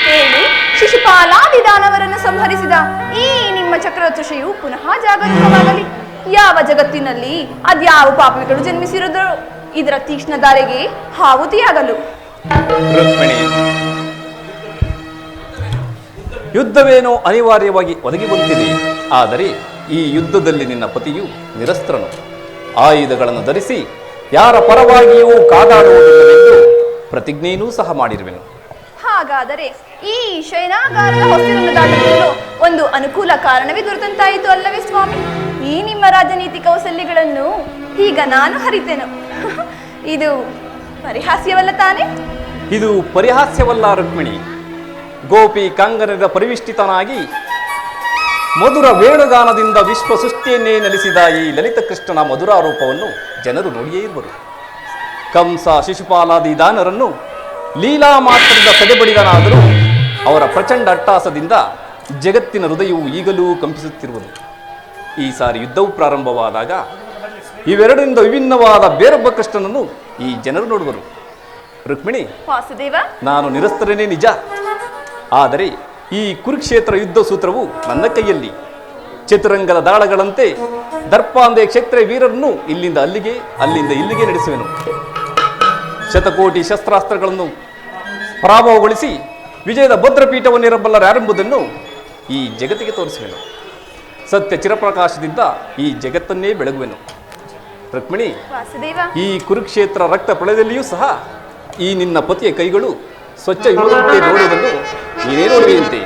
ಹೇಳಿ, ಶಿಶುಪಾಲಾದಿ ದಾನವರನ್ನು ಸಂಹರಿಸಿದ ಈ ನಿಮ್ಮ ಚಕ್ರವರ್ತಿಯು ಪುನಃ ಜಾಗರೂಕವಾಗಲಿ. ಯಾವ ಜಗತ್ತಿನಲ್ಲಿ ಅದ್ಯಾವ ಪಾಪಿಗಳು ಜನ್ಮಿಸಿರುವುದು ಇದರ ತೀಕ್ಷ್ಣ ದಾರೆಗೆ ಹಾವುತಿಯಾಗಲು. ರುಕ್ಮಿಣಿ, ಯುದ್ಧವೇನೋ ಅನಿವಾರ್ಯವಾಗಿ ಒದಗಿ ಬಂದಿದೆ. ಆದರೆ ಈ ಯುದ್ಧದಲ್ಲಿ ನಿನ್ನ ಪತಿಯು ನಿರಸ್ತ್ರನು. ಆಯುಧಗಳನ್ನು ಧರಿಸಿ ಯಾರ ಪರವಾಗಿಯೂ ಕಾದಾಡುವುದಿಲ್ಲವೆಂದು ಪ್ರತಿಜ್ಞೆಯೂ ಸಹ ಮಾಡಿರುವೆನು. ಹಾಗಾದರೆ ಈ ಶಯನಾಗಾರದ ಹೊಸ್ತಿಲನ್ನು ದಾಟಲು ಒಂದು ಅನುಕೂಲ ಕಾರಣವೇ ದೊರೆತಂತಾಯಿತು ಅಲ್ಲವೇ ಸ್ವಾಮಿ? ಈ ನಿಮ್ಮ ರಾಜನೀತಿ ಕೌಶಲ್ಯಗಳನ್ನು ಈಗ ನಾನು ಹರಿತೆನು. ಇದು ಪರಿಹಾಸ್ಯವಲ್ಲ ತಾನೇ? ಇದು ಪರಿಹಾಸ್ಯವಲ್ಲ ರುಕ್ಮಿಣಿ. ಗೋಪಿ ಕಾಂಗನದ ಪರಿವಿಷ್ಟಿತನಾಗಿ ಮಧುರ ವೇಣುಗಾನದಿಂದ ವಿಶ್ವ ಸೃಷ್ಟಿಯನ್ನೇ ನೆಲೆಸಿದ ಈ ಲಲಿತ ಕೃಷ್ಣನ ಮಧುರಾರೂಪವನ್ನು ಜನರು ನೋಡಿಯೇ ಇರುವರು. ಕಂಸ ಶಿಶುಪಾಲಾದಿ ದಾನರನ್ನು ಲೀಲಾ ಮಾತ್ರದ ಸದೆಬಡಿದನಾದರೂ ಅವರ ಪ್ರಚಂಡ ಅಟ್ಟಹಾಸದಿಂದ ಜಗತ್ತಿನ ಹೃದಯವು ಈಗಲೂ ಕಂಪಿಸುತ್ತಿರುವುದು. ಈ ಸಾರಿ ಯುದ್ಧವು ಪ್ರಾರಂಭವಾದಾಗ ಇವೆರಡರಿಂದ ವಿಭಿನ್ನವಾದ ಬೇರೊಬ್ಬ ಕೃಷ್ಣನನ್ನು ಈ ಜನರು ನೋಡುವರು. ರುಕ್ಮಿಣಿ, ವಾಸುದೇವ, ನಾನು ನಿರಸ್ತರನೇ ನಿಜ. ಆದರೆ ಈ ಕುರುಕ್ಷೇತ್ರ ಯುದ್ಧ ಸೂತ್ರವು ನನ್ನ ಕೈಯಲ್ಲಿ. ಚತುರಂಗದ ದಾಳಗಳಂತೆ ದರ್ಪಾಂದೆ ಕ್ಷೇತ್ರ ವೀರರನ್ನು ಇಲ್ಲಿಂದ ಅಲ್ಲಿಗೆ, ಅಲ್ಲಿಂದ ಇಲ್ಲಿಗೆ ನಡೆಸುವೆನು. ಶತಕೋಟಿ ಶಸ್ತ್ರಾಸ್ತ್ರಗಳನ್ನು ಪರಾಭವಗೊಳಿಸಿ ವಿಜಯದ ಭದ್ರಪೀಠವನ್ನಿರಬಲ್ಲರೆಂಬುದನ್ನು ಈ ಜಗತ್ತಿಗೆ ತೋರಿಸುವೆನು. ಸತ್ಯ ಚಿರಪ್ರಕಾಶದಿಂದ ಈ ಜಗತ್ತನ್ನೇ ಬೆಳಗುವೆನು. ರುಕ್ಮಿಣಿ, ವಾಸುದೇವ, ಈ ಕುರುಕ್ಷೇತ್ರ ರಕ್ತ ಪ್ರಳಯದಲ್ಲಿಯೂ ಸಹ ಈ ನಿನ್ನ ಪತಿಯ ಕೈಗಳು ಸ್ವಚ್ಛ ವಿಮೋಚನೆ ನೋಡುವುದನ್ನು ನೀನೇ ನೋಡುವೆಯಂತೆ.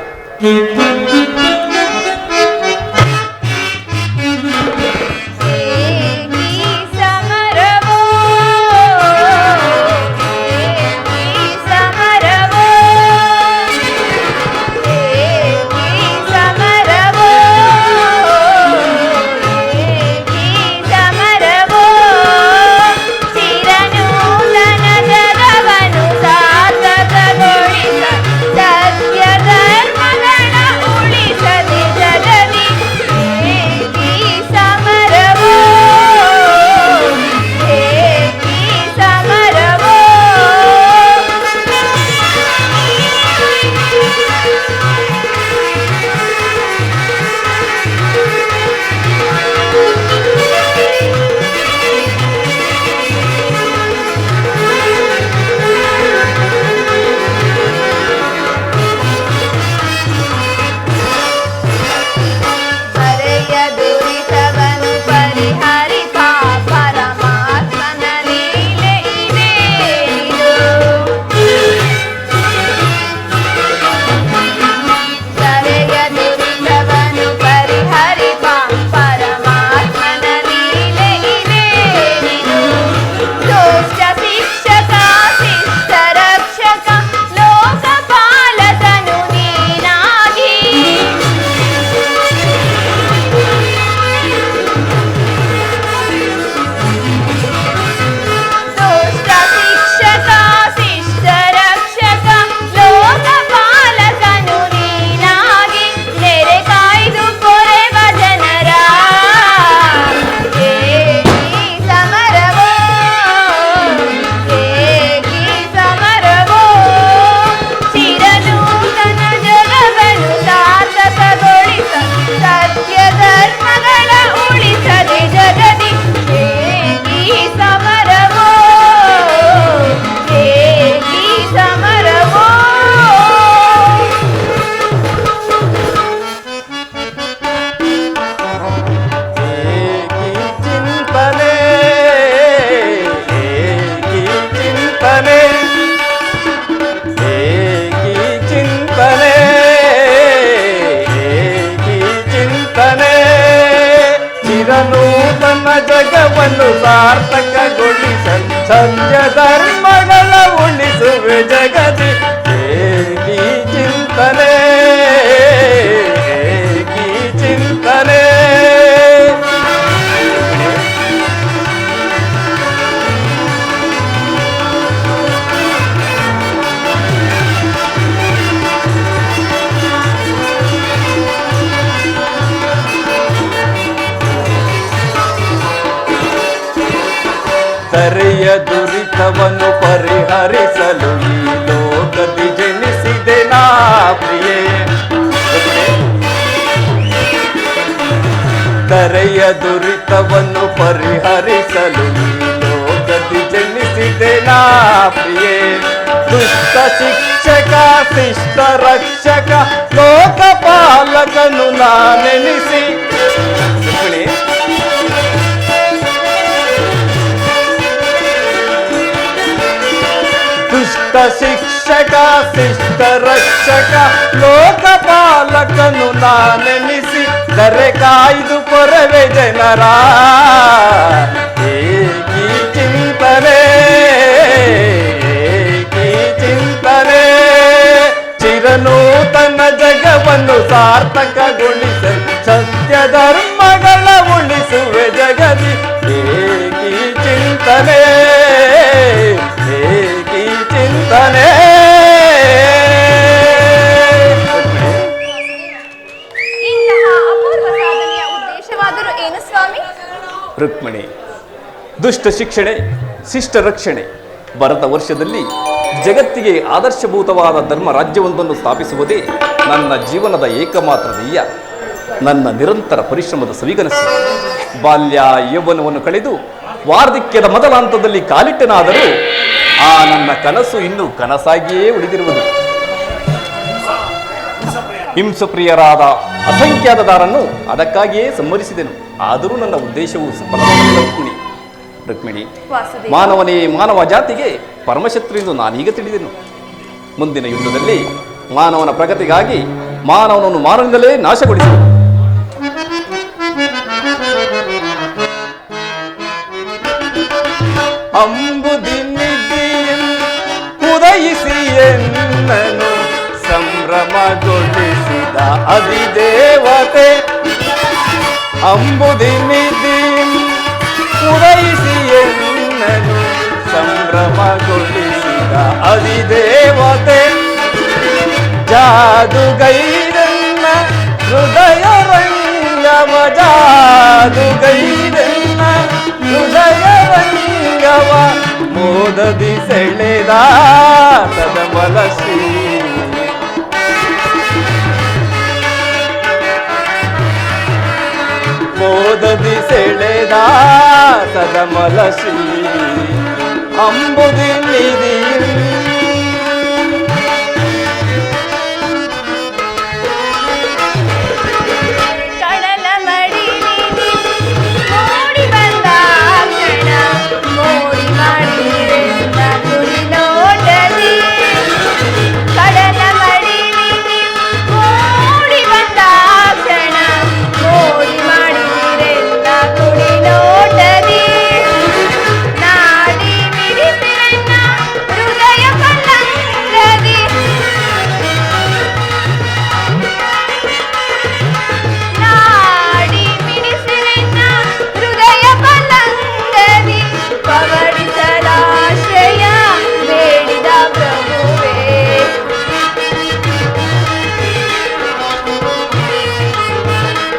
ಜಗವನ್ನು ಸಾರ್ಥಕಗೊಳಿಸಲು ಸತ್ಯ ಧರ್ಮಗಳ ಉಳಿಸುವೆ ಜಗದಿ. ಏಕಿ ಚಿಂತನೆ, ಏಕಿ ಚಿಂತನೆ. ತರೆಯ ದುರಿತವನ್ನು ಪರಿಹರಿಸಲು ಈ ಲೋಕದಿ ಜನಿಸಿದೆ ನಾ ಪ್ರಿಯೆ. ತರೆಯ ದುರಿತವನ್ನು ಪರಿಹರಿಸಲು ಈ ಲೋಕದಿ ಜನಿಸಿದೆ ನಾ ಪ್ರಿಯೆ. ದುಷ್ಟ ಶಿಕ್ಷಕ ಶಿಷ್ಟ ರಕ್ಷಕ ಲೋಕಪಾಲಕನು ನಾನೆನಿಸಿ. ದುಷ್ಟ ಶಿಕ್ಷಕ ಶಿಷ್ಟ ರಕ್ಷಕ ಲೋಕಪಾಲಕನು ನಾನೆನಿಸಿ ದರೆ ಕಾಯ್ದು ಕೊರವೆ ಜನರ ಏಕಿ ಚಿಂತನೆ ಚಿಂತನೆ ಚಿರನೂತನ ಜಗವನ್ನು ಸಾರ್ಥಕಗೊಳಿಸಲು ಸತ್ಯ ಧರ್ಮಗಳ ಉಳಿಸುವೆ ಜಗದಿ ಏಕಿ ಚಿಂತನೆ ಏಕಿ ಚಿಂತನೆ. ಇಂತಹ ಅಪೂರ್ವ ಸಾಧನೆಯ ಉದ್ದೇಶವಾದರೂ ಏನು ಸ್ವಾಮಿ? ರುಕ್ಮಿಣಿ, ದುಷ್ಟ ಶಿಕ್ಷಣೆ ಶಿಷ್ಟ ರಕ್ಷಣೆ ಭರತ ವರ್ಷದಲ್ಲಿ ಜಗತ್ತಿಗೆ ಆದರ್ಶಭೂತವಾದ ಧರ್ಮ ರಾಜ್ಯವೊಂದನ್ನು ಸ್ಥಾಪಿಸುವುದೇ ನನ್ನ ಜೀವನದ ಏಕಮಾತ್ರ ಧ್ಯೇಯ. ನನ್ನ ನಿರಂತರ ಪರಿಶ್ರಮದ ಸವಿಗನಸು. ಬಾಲ್ಯ ಯೌವನವನ್ನು ಕಳೆದು ವಾರ್ಧಕ್ಯದ ಮೊದಲ ಹಂತದಲ್ಲಿ ಕಾಲಿಟ್ಟನಾದರೂ ಆ ನನ್ನ ಕನಸು ಇನ್ನೂ ಕನಸಾಗಿಯೇ ಉಳಿದಿರುವುದು. ಹಿಂಸಪ್ರಿಯರಾದ ಅಸಂಖ್ಯಾತದಾರನ್ನು ಅದಕ್ಕಾಗಿಯೇ ಸಂಹರಿಸಿದೆನು. ಆದರೂ ನನ್ನ ಉದ್ದೇಶವು ಸಫಲವಾಗಲಿಲ್ಲ ರುಕ್ಮಿಣಿ. ರುಕ್ಮಿಣಿ, ವಾಸುದೇವ, ಮಾನವನೇ ಮಾನವ ಜಾತಿಗೆ ಪರಮಶತ್ರು ಎಂದು ನಾನೀಗ ತಿಳಿದೆನು. ಮುಂದಿನ ಯುದ್ಧದಲ್ಲಿ ಮಾನವನ ಪ್ರಗತಿಗಾಗಿ ಮಾನವನನ್ನು ಮಾನವನಿಂದಲೇ ನಾಶಗೊಳಿಸು. ಅಂಬುದಿನಿಧಿಯನ್ನು ಉದಯಿಸಿ ಎನ್ನನು ಸಂಭ್ರಮಗೊಳಿಸಿದ ಅಧಿದೇವತೆ. ಅಂಬುದಿನಿಧಿಯನ್ನು ಉದಯಿಸಿ ಎನ್ನನು ಸಂಭ್ರಮಗೊಳಿಸಿದ ಅಧಿದೇವತೆ. ಜಾದುಗೈರನ್ನ ಹೃದಯ ರಂಗವ ಜಾದುಗೈರನ್ನ ಹೃದಯ ರಂಗವ ಮೋದದಿ ಸೆಳೆದ ತದಮಲ ಶ್ರೀ. ಮೋದದಿ ಸೆಳೆದ ತದಮಲ ಶ್ರೀ ಅಂಬುದಿನಿಧಿ. ಕಡಲ ಮಡಿಲಿನಿ ಮೋಡಿ ಬಂದ ಕ್ಷಣ ಮೋಡಿ ಮಾಡಿರೆಂದ ಕುರಿ ನೋಟದಿ. ಕಡಲ ಮಡಿಲಿನಿ ಮೋಡಿ ಬಂದ ಕ್ಷಣ ಮೋಡಿ ಮಾಡಿರೆಂದ ಕುರಿ ನೋಟದಿ. ನಾಡಿ ಮಿಡಿಸಿರೆನ್ನ ಹೃದಯ ಪಲ್ಲಂಗದಿ. ನಾಡಿ ಮಿಡಿಸಿರೆನ್ನ ಹೃದಯ ಪಲ್ಲಂಗದಿ. ಪವಡಿಸಲಾಶ್ರಯ ಬೇಡಿದ ಪ್ರಭುವೇ.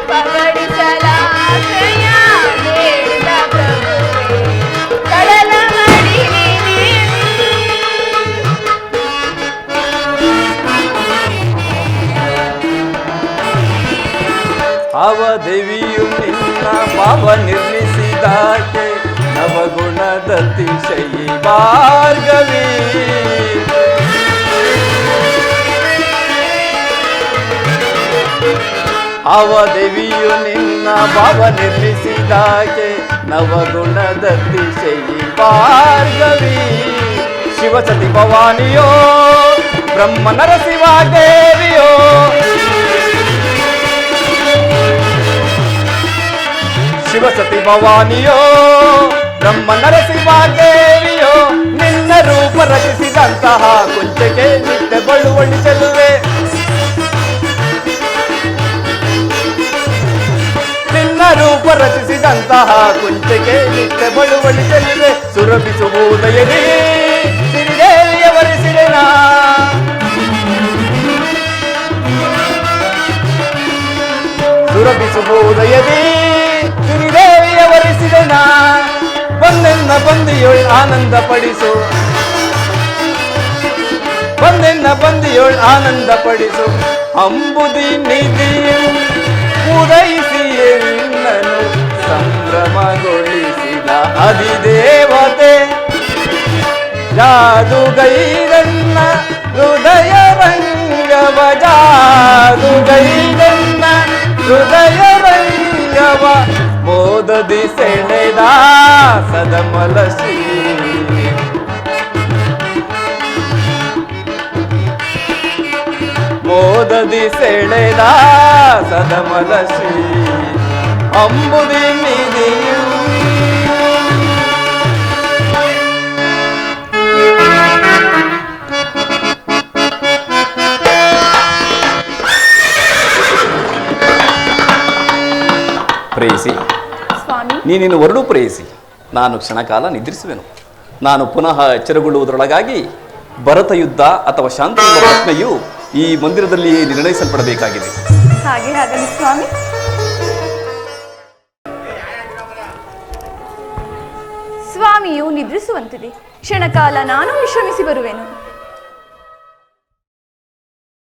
ಪವಡಿಸಲಾಶ್ರಯ ಬೇಡಿದ ಪ್ರಭುವೇ. ಕಡಲ ಮಡಿಲಿನಿ ಅವ ದೇವಿಯು ನಿನ್ನ ಭಾವ ನಿರ್ಮಿಸಿದಾಕೆ ನವಗುಣದತಿಶಯಿ ಭಾರ್ಗವಿ. ಅವ ದೇವಿಯು ನಿನ್ನ ಭಾವ ನಿರ್ಮಿಸಿದಾಕೆ ನವಗುಣದತಿಶಯಿ ಭಾರ್ಗವಿ. ಶಿವಸತಿ ಭವಾನಿಯೋ ಬ್ರಹ್ಮ ನರಸಿಂಹ ದೇವಿಯೋ. ಶಿವಸತಿ ಭವಾನಿಯೋ ಬ್ರಹ್ಮ ನರಸಿಂಹ ದೇವಿಯೋ. ನಿನ್ನ ರೂಪ ರಚಿಸಿದಂತಹ ಕುಂಚಕ್ಕೆ ನಿತ್ಯ ಬಳುವಳಿ ಚೆಲುವೆ. ನಿನ್ನ ರೂಪ ರಚಿಸಿದಂತಹ ಕುಂಚಕ್ಕೆ ನಿತ್ಯ ಬಳುವಳಿ ಚೆಲುವೆ. ಸುರಭಿಸುವುದಯದಿ ಸಿರಿದೇವಿಯ ವರಿಸಿರೆನ. ಸುರಭಿಸುವುದಯದಿ ಸಿರಿದೇವಿಯ ವರಿಸಿರೆನ. ಬಂದೆನ್ನ ಬಂದಿಯೋಳ್ ಆನಂದ ಪಡಿಸು ಬಂದೆನ್ನ ಬಂದಿಯೋಳ್ ಆನಂದ ಪಡಿಸು ಅಂಬುದಿ ನಿಧಿಯು ಪೂರೈಸಿ ಎನ್ನನು ಸಂಭ್ರಮಗೊಳಿಸಿದ ಅಧಿದೇವತೆ ಜಾದುಗೈರನ್ನ ಹೃದಯ ರಂಗವ ಜಾದುಗೈರನ್ನ ಹೃದಯ ರಂಗವ ಮೋದದಿ ಸೆಳೆದ ಸದಮಲ ಶ್ರೀ ಮೋದದಿ ಸೆಳೆದ ಸದಮಲ ಶ್ರೀ ಅಂಬುದಿ ನಿಧಿಯು ಪ್ರೇಯಸಿ, ಸ್ವಾಮಿ, ನೀನಿನ್ನು ಹೊರಡು ಪ್ರೇಯಸಿ. ನಾನು ಕ್ಷಣಕಾಲ ನಿದ್ರಿಸುವೆನು. ನಾನು ಪುನಃ ಎಚ್ಚರಗೊಳ್ಳುವುದರೊಳಗಾಗಿ ಭರತ ಯುದ್ಧ ಅಥವಾ ಶಾಂತಿ ಎಂಬ ಪ್ರಶ್ನೆಯು ಈ ಮಂದಿರದಲ್ಲಿ ನಿರ್ಣಯಿಸಲ್ಪಡಬೇಕಾಗಿದೆ. ಹಾಗೆ ಆಗಲಿ ಸ್ವಾಮಿ. ಸ್ವಾಮಿಯು ನಿದ್ರಿಸುವಂತಿದೆ. ಕ್ಷಣಕಾಲ ನಾನು ವಿಶ್ರಮಿಸಿ ಬರುವೆನು.